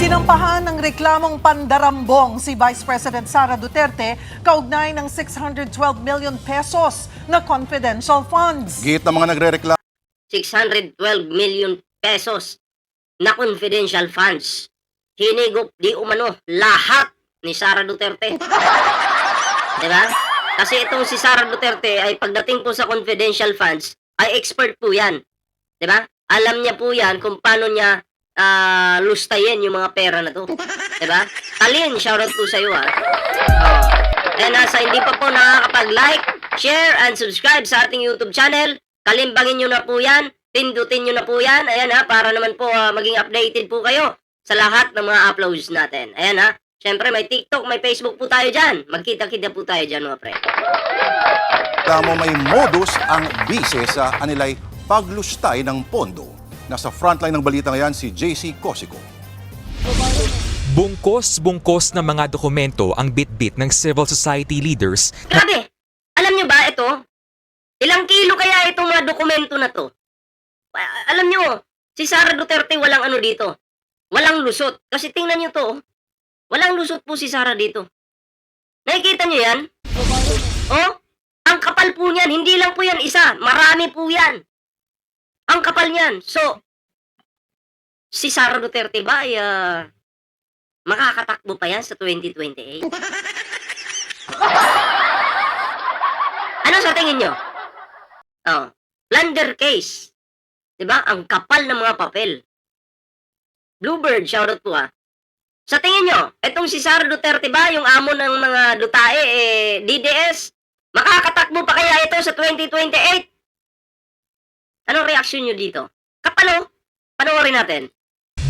Sinampahan ng reklamong pandarambong si Vice President Sara Duterte kaugnay ng 612 million pesos na confidential funds. Git ng mga nagrereklamo 612 million pesos na confidential funds. Hinigop di umano lahat ni Sara Duterte. Diba? Kasi itong si Sara Duterte ay pagdating po sa confidential funds, ay expert po yan. Diba? Alam niya po yan kung paano niya lustayin yung mga pera na to. Diba? Talin, shoutout po sa iyo ha. And sa hindi pa po nakakapag-like, share, and subscribe sa ating YouTube channel, kalimbangin nyo na po yan, pindutin nyo na po yan, ayan ha, para naman po maging updated po kayo sa lahat ng mga uploads natin. Ayan ha, syempre may TikTok, may Facebook po tayo dyan. Magkita-kita po tayo dyan mga pre. may modus ang bise sa anilay paglustay ng pondo. Nasa frontline ng balita ngayon si JC Cosico. Bungkos-bungkos na mga dokumento ang bit-bit ng civil society leaders. Grabe! Alam nyo ba ito? Ilang kilo kaya itong mga dokumento na to? Alam nyo, si Sara Duterte walang ano dito. Walang lusot. Kasi tingnan nyo to. Walang lusot po si Sara dito. Nakikita nyo yan? Oh, ang kapal po niyan. Hindi lang po yan isa. Marami po yan. Ang kapal niyan. So, si Sara Duterte ba ay makakatakbo pa yan sa 2028? Ano sa tingin nyo? Oh, plunder case. Diba? Ang kapal ng mga papel. Bluebird, shoutout po ha. Sa tingin nyo, etong si Sara Duterte ba, yung amo ng mga Dutae, DDS, makakatakbo pa kaya ito sa 2028? Anong reaksyon nyo dito? Kapalo? Panoorin natin.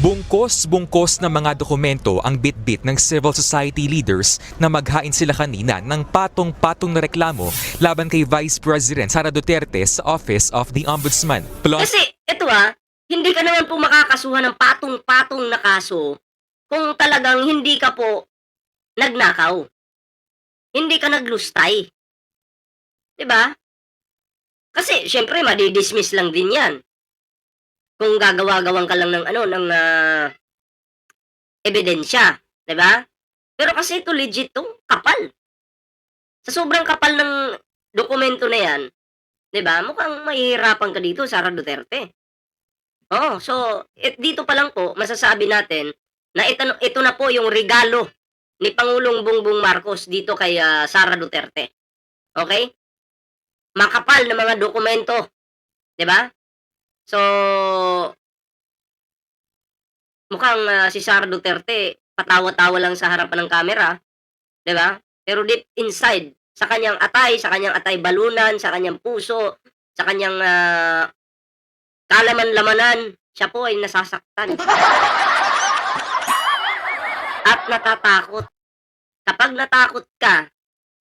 Bungkos-bungkos na mga dokumento ang bit-bit ng civil society leaders na maghain sila kanina ng patong-patong na reklamo laban kay Vice President Sara Duterte sa Office of the Ombudsman. Kasi ito hindi ka naman po makakasuhan ng patong-patong na kaso kung talagang hindi ka po nagnakaw. Hindi ka naglustay. Diba? Kasi syempre madidismiss lang din yan. Kung gagawa-gawan ka lang ng ebidensya, 'di ba? Pero kasi ito legit 'to, kapal. Sa sobrang kapal ng dokumento na 'yan, 'di ba? Mukhang mahihirapan ka dito, Sara Duterte. Oh, so dito pa lang po masasabi natin na ito na po yung regalo ni Pangulong Bongbong Marcos dito kay Sara Duterte. Okay? Makapal na mga dokumento, 'di ba? So, mukhang si Sara Duterte patawa-tawa lang sa harapan ng kamera, 'di ba? Pero deep inside, sa kanyang atay balunan, sa kanyang puso, sa kanyang kalaman-lamanan, siya po ay nasasaktan. At natatakot. Kapag natakot ka,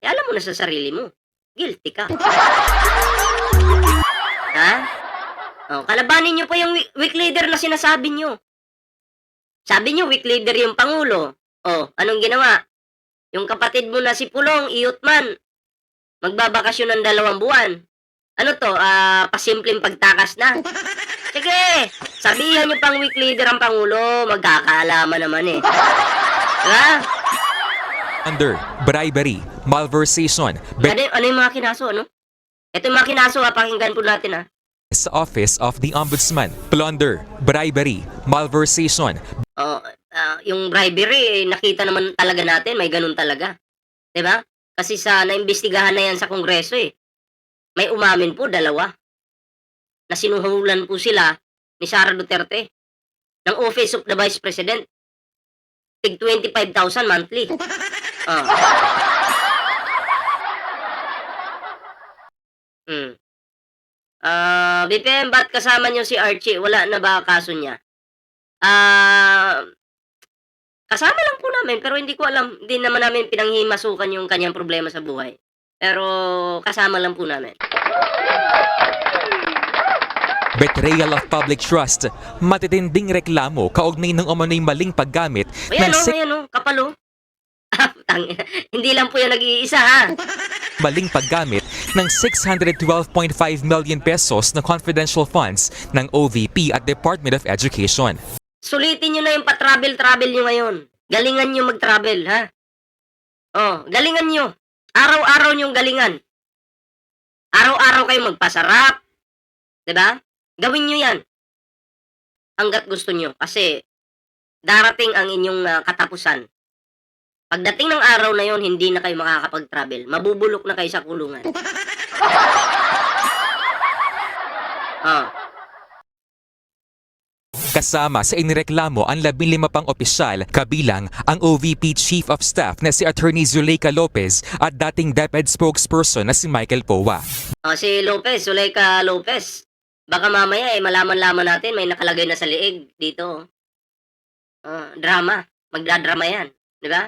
alam mo na sa sarili mo, guilty ka. Ha? Oh, kalabanin nyo pa yung weak leader na sinasabi nyo. Sabi nyo, weak leader yung Pangulo. Oh, anong ginawa? Yung kapatid mo na si Pulong, Iyutman, magbabakasyon ng 2 buwan. Ano to? Pasimpleng pagtakas na. Sige, sabihan nyo pang weak leader ang Pangulo, magkakaalaman naman eh. Diba? Under bribery, malversation, Ano yung mga kinaso, ano? Ito yung mga kinaso, pakinggan po natin sa Office of the Ombudsman, plunder, bribery, malversation, yung bribery, nakita naman talaga natin, may ganun talaga. 'Di ba? Kasi sa naimbestigahan na yan sa Kongreso may umamin po 2 na sinuhulan po sila ni Sara Duterte ng Office of the Vice President. Tig 25,000 monthly. BPM, ba't kasama nyo si Archie? Wala na ba kaso niya? Kasama lang po namin, pero hindi ko alam. Hindi naman namin pinanghimasukan yung kanyang problema sa buhay. Pero kasama lang po namin. betrayal of public trust, matitinding reklamo kaugnay ng umano'y maling paggamit ng kapalo. Hindi lang po yan nag-iisa ha. maling paggamit ng 612.5 million pesos na confidential funds ng OVP at Department of Education. sulitin nyo na yung pa-travel-travel nyo ngayon. Galingan nyo mag-travel, ha? Oh, galingan nyo. Araw-araw nyong galingan. Araw-araw kayo magpasarap. Diba? Gawin nyo yan. Hanggat gusto nyo. Kasi, darating ang inyong katapusan. Pagdating ng araw na yon, hindi na kayo makakapag-travel. Mabubulok na kayo sa kulungan. Oh. Kasama sa inireklamo ang 15 pang opisyal kabilang ang OVP Chief of Staff na si Attorney Zuleika Lopez at dating DepEd spokesperson na si Michael Powa. Si Lopez, Zuleika Lopez. Baka mamaya malaman-laman natin may nakalagay na sa liig dito. Drama. Magdadrama yan. Di ba?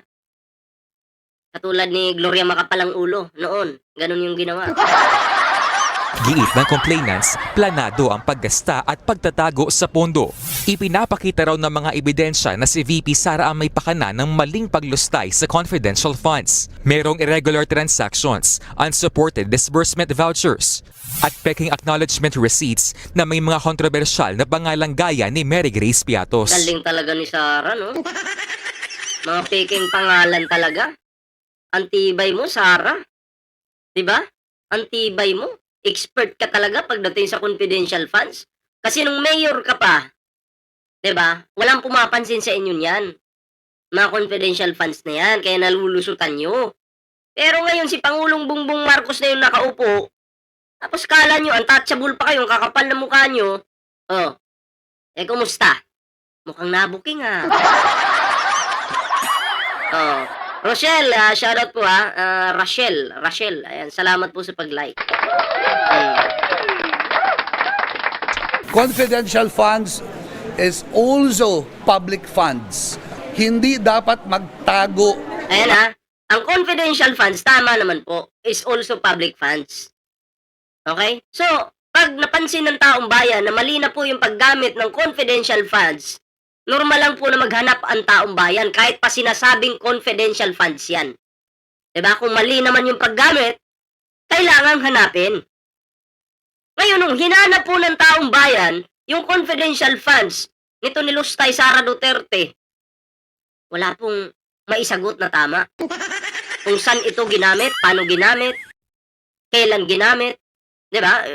Katulad ni Gloria Macapalang Ulo noon. Ganun yung ginawa. Giit ng complainants, planado ang paggasta at pagtatago sa pondo. Ipinapakita raw ng mga ebidensya na si VP Sara ang may pakana ng maling paglustay sa confidential funds. Merong irregular transactions, unsupported disbursement vouchers, at peking acknowledgement receipts na may mga kontrobersyal na pangalang gaya ni Mary Grace Piatos. Galing talaga ni Sara, no? Mga peking pangalan talaga. Antibay mo, Sara. Diba? Antibay mo. Expert ka talaga pagdating sa confidential funds. Kasi nung mayor ka pa, 'di ba? Walang pumapansin sa inyo niyan. Mga confidential funds na 'yan, kaya nalulusutan nyo. Pero ngayon si Pangulong Bongbong Marcos na yung nakaupo. Tapos kala nyo, untouchable pa kayo, ang kakapal na mukha nyo. Oh. Kumusta? Mukhang nabuking Oh. Rochelle, shoutout po Rachel. Ayan, salamat po sa pag-like. Confidential funds is also public funds. Hindi dapat magtago. Ayan ang confidential funds, tama naman po, is also public funds. Okay? So, pag napansin ng taong bayan na mali na po yung paggamit ng confidential funds, normal lang po na maghanap ang taong bayan kahit pa sinasabing confidential funds yan. Diba? Kung mali naman yung paggamit, kailangan hanapin. Ngayon, nung hinanap po ng taong bayan, yung confidential funds nito ni Lustay Sara Duterte, wala pong maisagot na tama. Kung saan ito ginamit, paano ginamit, kailan ginamit, di ba?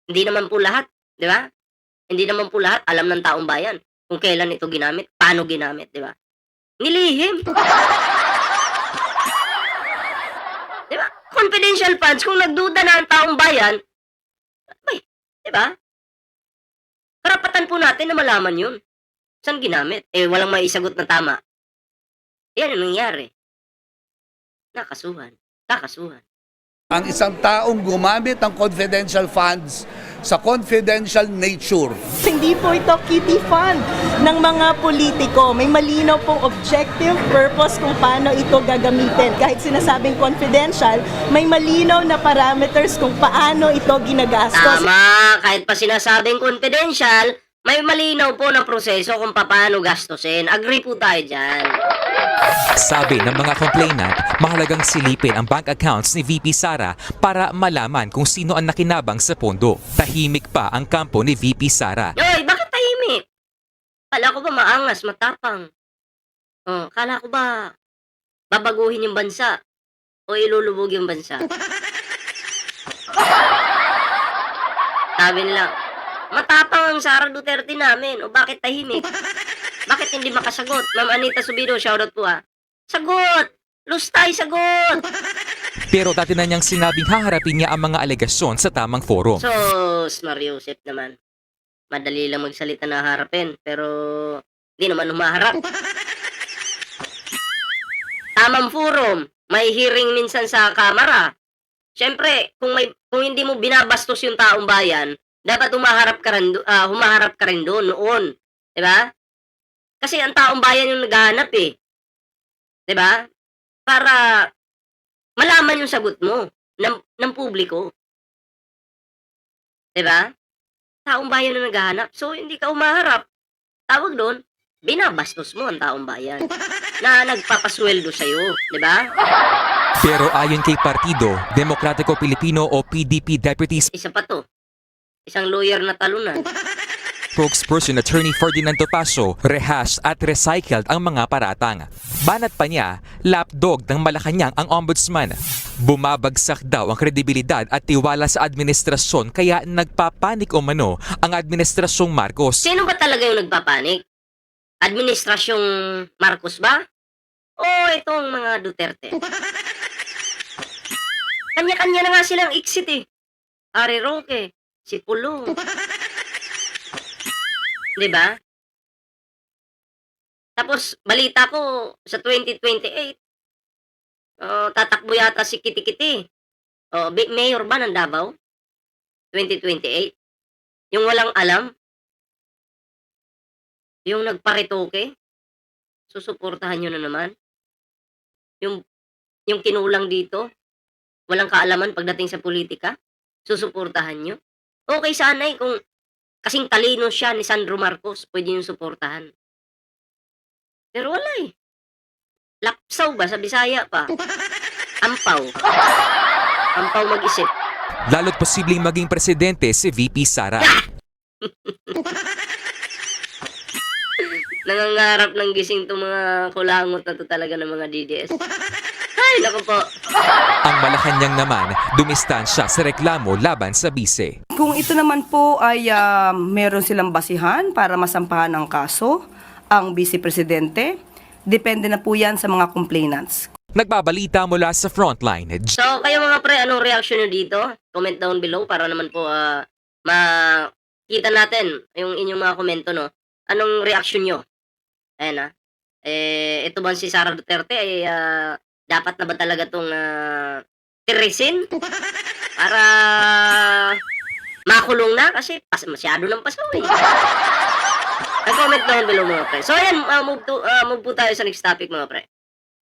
Hindi naman po lahat, di ba? Hindi naman po lahat alam ng taong bayan kung kailan ito ginamit, paano ginamit, di ba? Nilihim. Di ba? Confidential funds, kung nagduda na ang taong bayan, ay, di ba? Karapatan po natin na malaman yun. Saan ginamit? Walang maisagot na tama. Yan ang nangyari. Kakasuhan. Ang isang taong gumamit ng confidential funds sa confidential nature. Hindi po ito kitty fund ng mga politiko. May malinaw pong objective, purpose kung paano ito gagamitin. Kahit sinasabing confidential, may malinaw na parameters kung paano ito ginagastos. Tama, kahit pa sinasabing confidential, may malinaw po na proseso kung paano gastusin. Agree po tayo dyan. Sabi ng mga complainant, mahalagang silipin ang bank accounts ni VP Sara para malaman kung sino ang nakinabang sa pondo. Tahimik pa ang kampo ni VP Sara. Yoy, bakit tahimik? Kala ko ba maangas, matapang? Kala ko ba babaguhin yung bansa o ilulubog yung bansa? Sabi nila, matapang ang Sara Duterte namin. O bakit tahimik? Bakit hindi makasagot? Ma'am Anita Subido, shoutout po Sagot! Lustay, sagot! Pero dati na niyang sinabing haharapin niya ang mga alegasyon sa tamang forum. So, Mariusep naman. Madali lang magsalita na harapin, pero hindi naman humaharap. Tamang forum, may hearing minsan sa kamera. Siyempre, kung hindi mo binabastos yung taong bayan, dapat humaharap ka rin doon noon. Diba? Kasi ang taong bayan yung naghahanap Diba? Para malaman yung sagot mo ng publiko. Diba? Taong bayan na naghahanap. So, hindi ka humaharap. Tawag doon, binabastos mo ang taong bayan na nagpapasweldo sa'yo. Diba? Pero ayon kay Partido Demokratiko Pilipino o PDP Deputy Isa pa to. Isang lawyer na talunan. spokesperson Attorney Ferdinand Topacio, rehashed at recycled ang mga paratang. Banat pa niya, lapdog ng Malacanang ang ombudsman. Bumabagsak daw ang kredibilidad at tiwala sa administrasyon kaya nagpapanik umano ang administrasyong Marcos. Sino ba talaga yung nagpapanik? Administrasyong Marcos ba? O itong mga Duterte? Kanya-kanya na nga silang exit eh. Ari Roque, si Pulong. Diba? Tapos, balita ko sa 2028, tatakbo yata si Kiti-Kiti. Mayor ba ng Davao? 2028? Yung walang alam? Yung nagparitoke? Susuportahan nyo na naman? Yung kinulang dito? Walang kaalaman pagdating sa politika? Susuportahan nyo? Okay sana eh kung kasing talino siya ni Sandro Marcos, pwede yung suportahan. Pero wala eh. Lapsaw ba sa Bisaya pa? Ampaw. Ampaw mag-isip. Lalo't posibleng maging presidente si VP Sara. Nangangarap ng gising itong mga kulangot na to talaga ng mga DDS. Ay, naku po. Ang Malacanang naman, dumistansya sa reklamo laban sa bise. Kung ito naman po ay meron silang basihan para masampahan ng kaso, ang Vice Presidente, depende na po yan sa mga complainants. Nagbabalita mula sa Frontline, So, kayo mga pre, anong reaction nyo dito? Comment down below para naman po makita natin yung inyong mga komento, no? Anong reaction nyo? Ayan ito ba si Sara Duterte ay dapat na ba talaga itong tirisin? Para makulong na kasi masyado ng pasaw eh. Comment down below mga pre. So ayan, move po tayo sa next topic mga pre.